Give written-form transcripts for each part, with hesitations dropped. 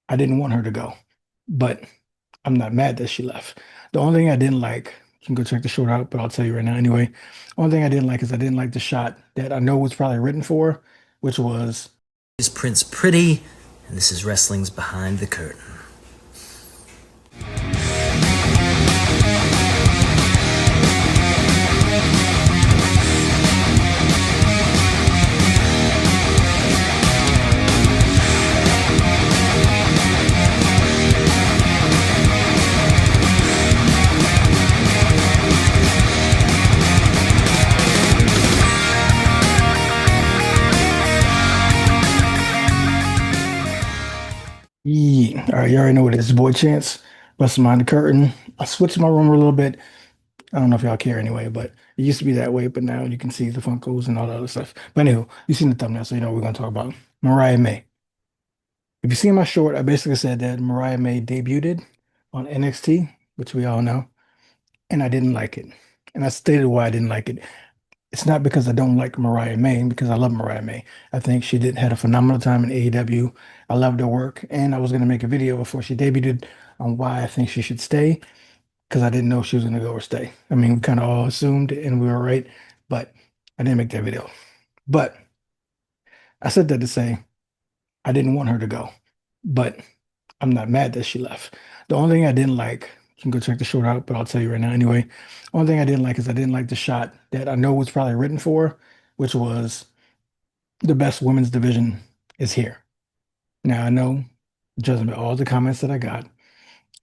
I didn't want her to go, but I'm not mad that she left. The only thing I didn't like, you can go check the short out, but I'll tell you right now anyway. Only thing I didn't like is I didn't like the shot that I know was probably written for, which was Is Prince Pretty, and this is Wrestling's Behind the Curtain. yeah. All right, you already know what it is, boy Chance. Busting behind the curtain. I switched my room a little bit. I don't know if y'all care anyway, but it used to be that way, but now you can see the Funkos and all the other stuff. But anywho, you've seen the thumbnail, so you know what we're gonna talk about. Mariah May. If you see my short, I basically said that Mariah May debuted on NXT, which we all know, and I didn't like it. And I stated why I didn't like it. It's not because I don't like Mariah May, because I love Mariah May. I think she did had a phenomenal time in AEW. I loved her work, and I was gonna make a video before she debuted on why I think she should stay, because I didn't know if she was gonna go or stay. I mean, we kind of all assumed, and we were right, but I didn't make that video. But I said that to say I didn't want her to go, but I'm not mad that she left. The only thing I didn't like, you can go check the short out, but I'll tell you right now anyway. Only thing I didn't like is I didn't like the shot that I know was probably written for, which was the best women's division is here. Now I know, judging by all the comments that I got,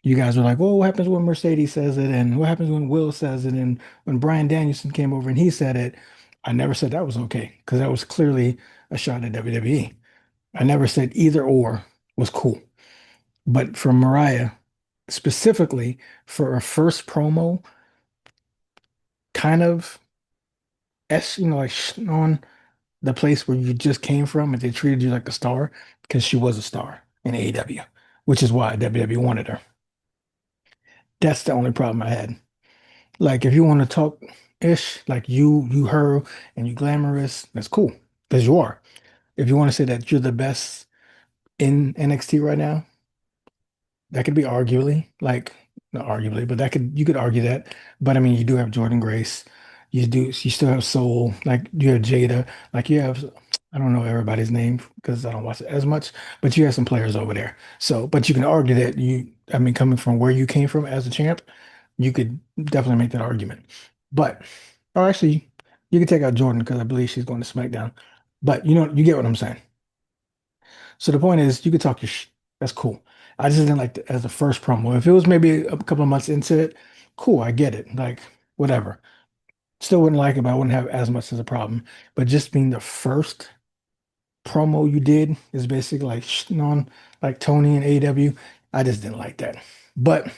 you guys were like, well, what happens when Mercedes says it? And what happens when Will says it? And when Brian Danielson came over and he said it, I never said that was okay because that was clearly a shot at WWE. I never said either or was cool. But for Mariah, specifically for a first promo, kind of like on the place where you just came from and they treated you like a star because she was a star in AEW, which is why WWE wanted her. That's the only problem I had. Like if you want to talk ish, like her and you glamorous, that's cool because you are. If you want to say that you're the best in NXT right now, that could be arguably, like not arguably, but that could you could argue that. But I mean, you do have Jordan Grace, you still have Soul, like you have Jada, like you have I don't know everybody's name because I don't watch it as much, but you have some players over there. So, but you can argue that I mean, coming from where you came from as a champ, you could definitely make that argument. But, or actually, you could take out Jordan because I believe she's going to SmackDown. But you get what I'm saying. So the point is, you could talk your sh That's cool. I just didn't like as the first promo. If it was maybe a couple of months into it, cool, I get it. Like, whatever. Still wouldn't like it, but I wouldn't have as much as a problem. But just being the first promo you did is basically like shitting on like Tony and AEW. I just didn't like that. But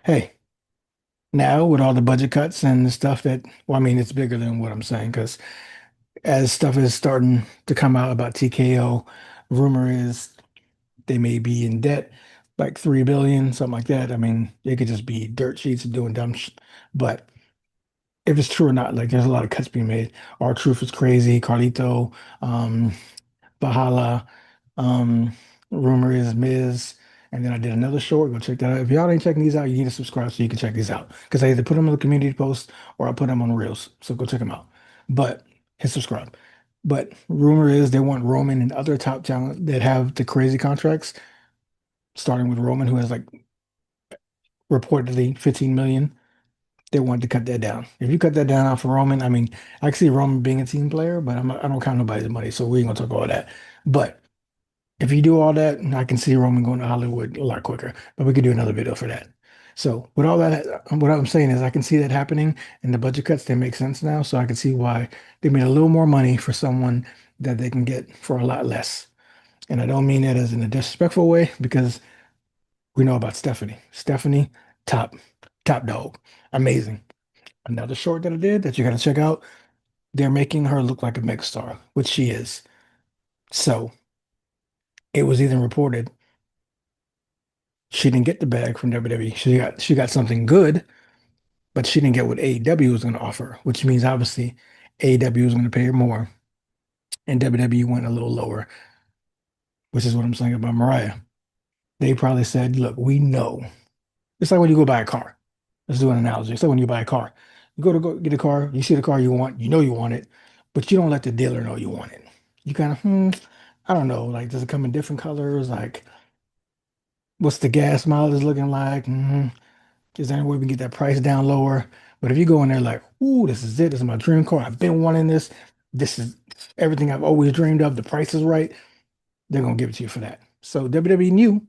hey, now with all the budget cuts and the stuff that, well, I mean, it's bigger than what I'm saying because as stuff is starting to come out about TKO, rumor is they may be in debt, like 3 billion, something like that. I mean, it could just be dirt sheets and doing dumb shit. But if it's true or not, like there's a lot of cuts being made. Our Truth is crazy, Carlito, um, Bahala, um, rumor is Miz. And then I did another short. Go check that out. If y'all ain't checking these out, you need to subscribe so you can check these out. Because I either put them on the community post or I put them on Reels. So go check them out. But hit subscribe. But rumor is they want Roman and other top talent that have the crazy contracts, starting with Roman, who has like reportedly 15 million. They wanted to cut that down. If you cut that down off of Roman, I mean, I can see Roman being a team player, but I don't count nobody's money, so we ain't gonna talk about that. But if you do all that, I can see Roman going to Hollywood a lot quicker. But we could do another video for that. So with all that, what I'm saying is I can see that happening, and the budget cuts they make sense now. So I can see why they made a little more money for someone that they can get for a lot less. And I don't mean that as in a disrespectful way because we know about Stephanie. Stephanie, top, top dog, amazing. Another short that I did that you got to check out. They're making her look like a megastar, which she is. So it was even reported she didn't get the bag from WWE. She got something good, but she didn't get what AEW was going to offer, which means obviously AEW was going to pay her more, and WWE went a little lower, which is what I'm saying about Mariah. They probably said, look, we know. It's like when you go buy a car. Let's do an analogy. It's like when you buy a car. You go get a car, you see the car you want, you know you want it, but you don't let the dealer know you want it. You kind of, I don't know, like, does it come in different colors? Like, what's the gas mileage looking like? Is there any way we can get that price down lower? But if you go in there like, ooh, this is it. This is my dream car. I've been wanting this. This is everything I've always dreamed of. The price is right. They're gonna give it to you for that. So WWE knew,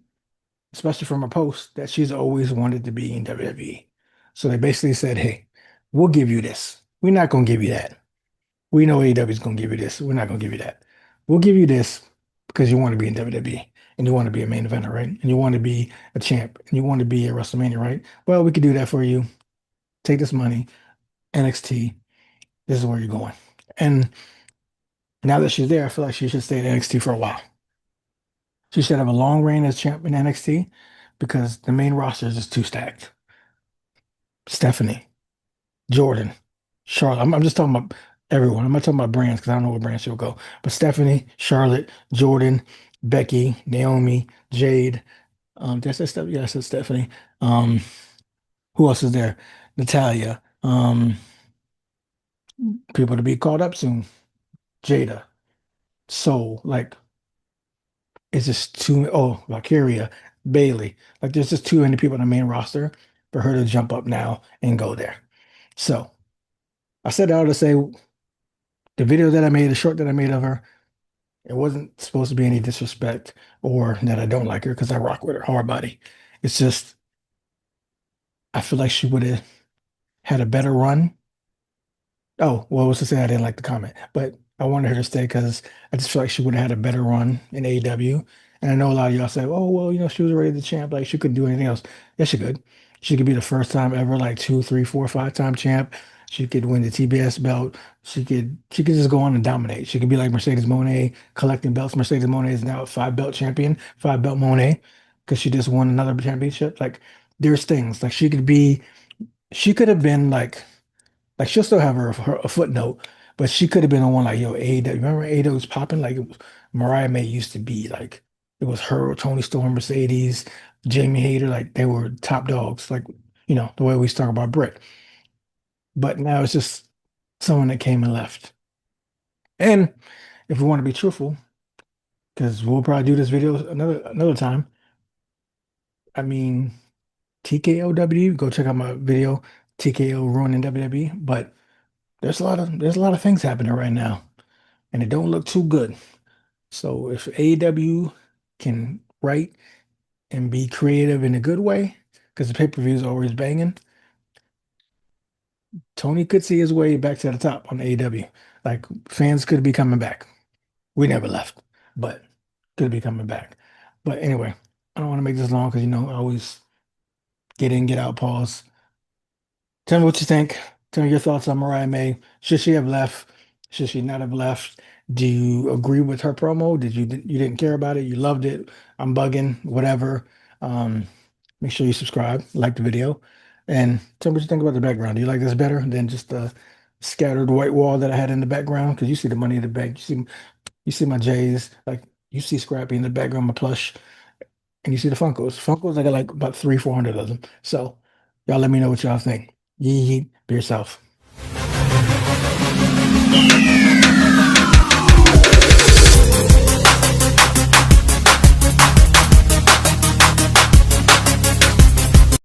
especially from her post, that she's always wanted to be in WWE. So they basically said, hey, we'll give you this. We're not going to give you that. We know AEW is going to give you this. We're not going to give you that. We'll give you this because you want to be in WWE and you want to be a main eventer, right? And you want to be a champ and you want to be at WrestleMania, right? Well, we could do that for you. Take this money, NXT. This is where you're going. And now that she's there, I feel like she should stay at NXT for a while. She should have a long reign as champ in NXT because the main roster is just too stacked. Stephanie, Jordan, Charlotte. I'm just talking about everyone. I'm not talking about brands because I don't know what brand she'll go. But Stephanie, Charlotte, Jordan, Becky, Naomi, Jade. That's that stuff. Yeah, that's Stephanie. Um, who else is there? Natalia. People to be called up soon. Jada. So like it's just too. Oh, Valkyria, Bailey. Like there's just too many people on the main roster for her to jump up now and go there. So I said that to say the video that I made, the short that I made of her, it wasn't supposed to be any disrespect or that I don't like her because I rock with her hard body. It's just I feel like she would have had a better run. Oh, well, I was to say I didn't like the comment, but I wanted her to stay because I just feel like she would have had a better run in AEW. And I know a lot of y'all say, oh, well, she was already the champ. Like she couldn't do anything else. Yes, she could. She could be the first time ever, like two, three, four, five-time champ. She could win the TBS belt. She could just go on and dominate. She could be like Mercedes Moné collecting belts. Mercedes Moné is now a five-belt champion, five-belt Moné, because she just won another championship. Like there's things like she could have been like she'll still have her a footnote, but she could have been on one like yo AEW. Remember AEW was popping like it was, Mariah May used to be like it was her, Tony Storm, Mercedes, Jamie Hayter, like they were top dogs, like the way we talk about Britt. But now it's just someone that came and left. And if we want to be truthful, because we'll probably do this video another time. I mean TKOW, go check out my video TKO ruining WWE, but there's a lot of things happening right now, and it don't look too good. So if AEW can write and be creative in a good way, because the pay-per-view is always banging, Tony could see his way back to the top on AEW. Like fans could be coming back. We never left, but could be coming back. But anyway, I don't want to make this long because I always get in, get out, pause. Tell me what you think. Tell me your thoughts on Mariah May. Should she have left? Should she not have left? Do you agree with her promo? You didn't care about it? You loved it? I'm bugging, whatever. Um, Make sure you subscribe, like the video, and tell me what you think about the background. Do you like this better than just the scattered white wall that I had in the background? Because you see the money in the bank. You see my J's, like you see Scrappy in the background, my plush, and you see the Funkos. Funkos, I got like about 400 of them. So y'all let me know what y'all think. Yee, be yourself.